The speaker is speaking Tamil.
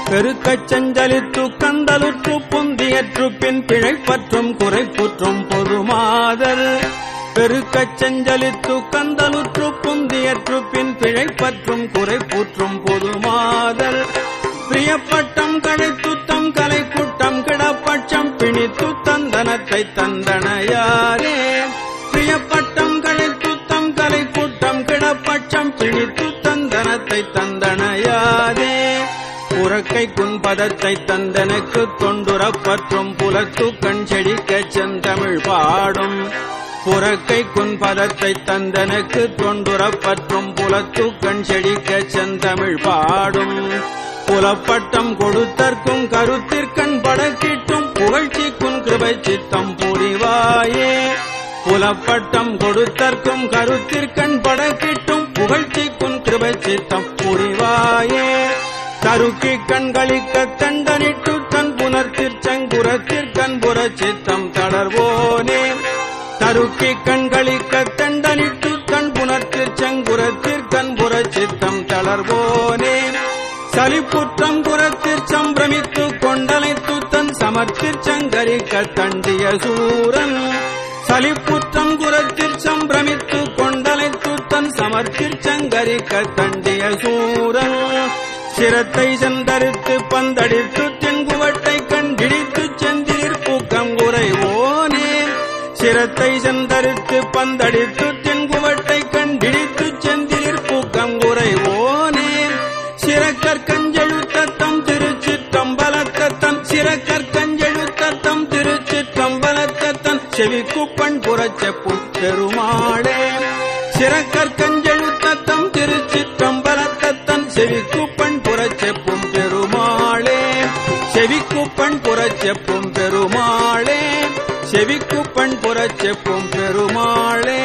பெருக்கச் செஞ்சலித்து கந்தலுற்று பொந்தியற்று பின் பிழைப்பற்றும் குறைப்புற்றும் பொதுமாதர் பெருக்கச் செஞ்சலித்து கந்தலுற்று பொந்தியற்று பின் பிழைப்பற்றும் குறைப்புற்றும் பொதுமாதர் பிரியப்பட்டம் கழைத்துத்தம் கலை கூட்டம் கிடப்பட்சம் பிணித்து தந்தனத்தை தந்தனையாரே பிரியப்பட்டம் கழைத்துத்தம் கலை கூட்டம் கிடப்பட்சம் பிணித்து தந்தனத்தை தந்தனையாரே புறக்கை குன்பதத்தை தந்தனுக்கு தொண்டுறப்பற்றும் புலத்து கண் செடிக்கச் செந்தமிழ் பாடும் புறக்கை குன்பதத்தை தந்தனுக்கு தொண்டுறப்பற்றும் புலத்து கண் செடிக்கச் செந்தமிழ் பாடும் புலப்பட்டம் கொடுத்தற்கும் கருத்திற்கண் படக்கிட்டும் புகழ்ச்சிக்கும் கிருபை சித்தம் புரிவாயே புலப்பட்டம் கொடுத்தற்கும் கருத்திற்கண் படக்கிட்டும் புகழ்ச்சிக்கும் கிருபை சித்தம் புரிவாயே தருக்கி கண்களிக்க தண்டனிட்டு தன் புனர்த்திற்சங்குரத்திற்கண்புற சித்தம் தளர்வோனே தருக்கி கண்களிக்க தண்டனிட்டு தன் புனர்த்திற்சங்குரத்திற்கண்புற சித்தம் தளர்வோனே சலிப்புற்றம் குரத்திற் சம்பிரமித்து கொண்டலைத்து தன் சமர்த்திற் சங்கரிக்க தண்டிய சூரன் சலிப்புற்றம் குரத்திற் சம்பிரமித்து கொண்டலைத்து தன் சமர்த்திற் சங்கரிக்க தண்டிய சூரன் சிரத்தை செந்தரித்து பந்தடித்து தென்குவட்டை கண்டிடித்து செந்திலிற் பூக்கம் குறைவோனே சிரத்தை செந்தரித்து பந்தடித்து தென்குவட்டை கண்டிடித்து செந்திலிற் பூக்கம் குறைவோனே சிறக்கற்கஞ்செழுத்தம் திருச்சிற்றம்பலத்தன் சிறக்கற்கஞ்செழுத்தம் திருச்சிற்றம்பலத்தன் செவிக்குப்பண் புறச்செப்பும் பெருமாளே சிறக்கற்கஞ்செழுத்தம் திருச்சிற்றம்பலத்தன் செவிக்குப்பண் புறச்செப்பும் பெருமாளே செவிக்குப்பண் புறச்செப்பும் பெருமாளே செவிக்குப்பண் புறச்செப்பும் பெருமாளே